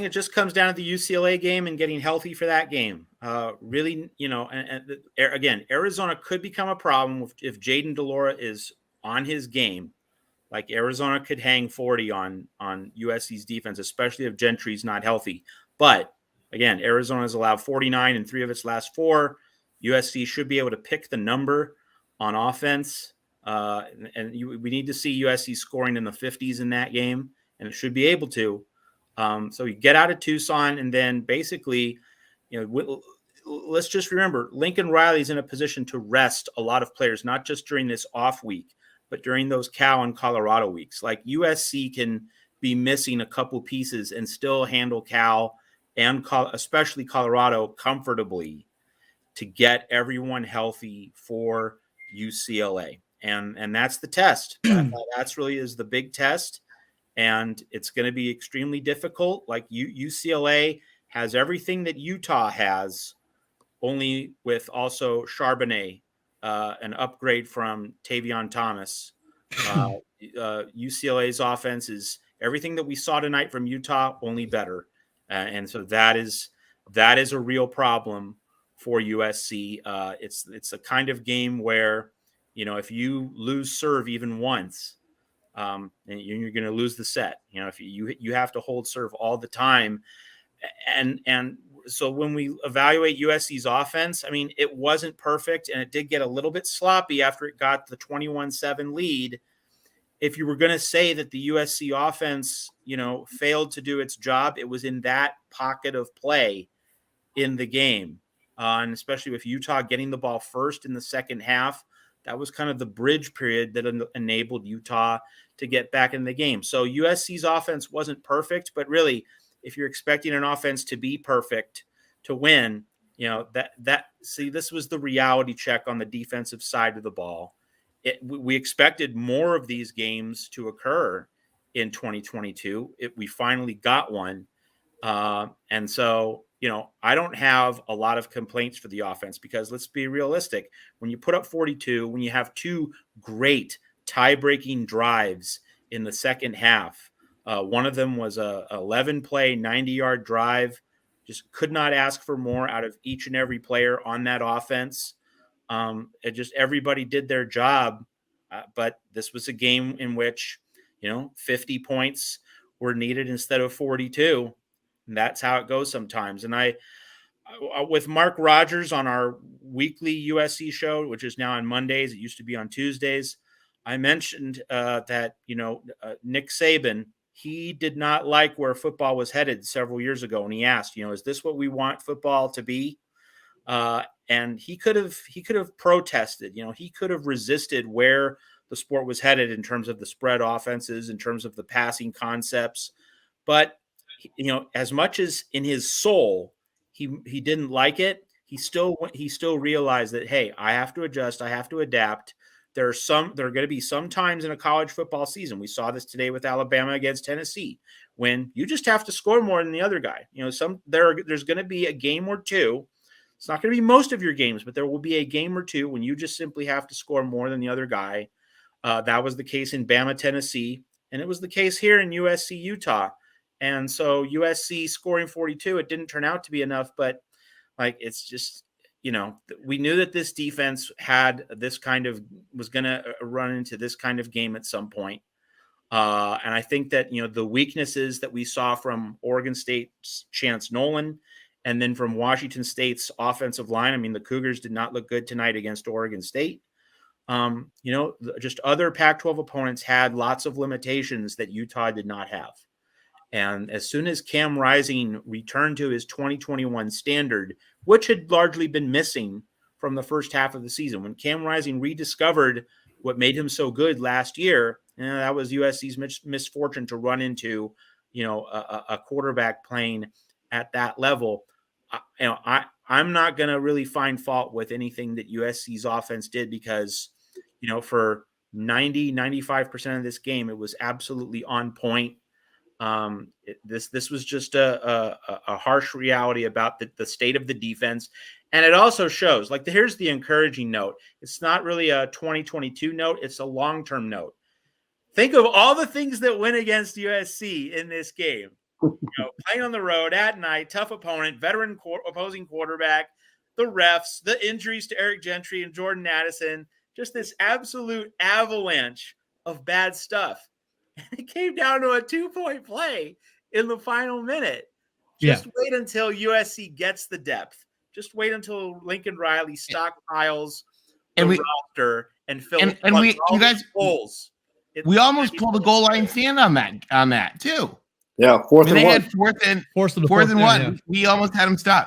it just comes down to the UCLA game and getting healthy for that game. Really, again, Arizona could become a problem if Jaden Delora is on his game. Like Arizona could hang 40 on USC's defense, especially if Gentry's not healthy. But again, Arizona's allowed 49 in 3 of its last 4. USC should be able to pick the number on offense. We need to see USC scoring in the 50s in that game, and it should be able to. So you get out of Tucson, and then basically, let's just remember Lincoln Riley's in a position to rest a lot of players, not just during this off week, but during those Cal and Colorado weeks. Like USC can be missing a couple pieces and still handle Cal and especially Colorado comfortably to get everyone healthy for UCLA. And that's the test. That's really is the big test. And it's going to be extremely difficult. Like UCLA has everything that Utah has, only with also Charbonnet, an upgrade from Tavion Thomas. UCLA's offense is everything that we saw tonight from Utah, only better. And so that is a real problem for USC. It's a kind of game where, if you lose serve even once, and you're going to lose the set. If you have to hold serve all the time, and so when we evaluate USC's offense, I mean, it wasn't perfect, and it did get a little bit sloppy after it got the 21-7 lead. If you were going to say that the USC offense, failed to do its job, it was in that pocket of play in the game, and especially with Utah getting the ball first in the second half. That was kind of the bridge period that enabled Utah to get back in the game. So USC's offense wasn't perfect, but really, if you're expecting an offense to be perfect to win, this was the reality check on the defensive side of the ball. We expected more of these games to occur in 2022. We finally got one. And so, I don't have a lot of complaints for the offense because let's be realistic. When you put up 42, when you have 2 great tie-breaking drives in the second half, one of them was a 11-play, 90-yard drive. Just could not ask for more out of each and every player on that offense. Everybody did their job, but this was a game in which, 50 points were needed instead of 42. And that's how it goes sometimes. And I with Mark Rogers on our weekly USC show, which is now on Mondays, it used to be on Tuesdays, I mentioned that, Nick Saban, he did not like where football was headed several years ago. And he asked, is this what we want football to be? And he could have protested, he could have resisted where the sport was headed in terms of the spread offenses, in terms of the passing concepts. But, as much as in his soul, he didn't like it, he still realized that, hey, I have to adjust. I have to adapt. There are going to be some times in a college football season. We saw this today with Alabama against Tennessee, when you just have to score more than the other guy. There's going to be a game or two. It's not going to be most of your games, but there will be a game or two when you just simply have to score more than the other guy. That was the case in Bama, Tennessee, and it was the case here in USC, Utah. And so USC scoring 42, it didn't turn out to be enough, but it's just, we knew that this defense was going to run into this kind of game at some point. And I think that, the weaknesses that we saw from Oregon State's Chance Nolan and then from Washington State's offensive line, I mean, the Cougars did not look good tonight against Oregon State. Just other Pac-12 opponents had lots of limitations that Utah did not have. And as soon as Cam Rising returned to his 2021 standard, which had largely been missing from the first half of the season, when Cam Rising rediscovered what made him so good last year, that was USC's misfortune to run into, a quarterback playing at that level. I'm not going to really find fault with anything that USC's offense did because, for 95% of this game, it was absolutely on point. This was just a harsh reality about the state of the defense. And it also shows, here's the encouraging note. It's not really a 2022 note. It's a long-term note. Think of all the things that went against USC in this game. Playing on the road at night, tough opponent, veteran opposing quarterback, the refs, the injuries to Eric Gentry and Jordan Addison, just this absolute avalanche of bad stuff. And it came down to a 2-point play in the final minute. Just wait until USC gets the depth. Just wait until Lincoln Riley stockpiles the roster and fills you guys holes. We almost pulled a goal line stand on that too. Yeah, fourth and one. They had fourth and one. Yeah. We almost had them stop.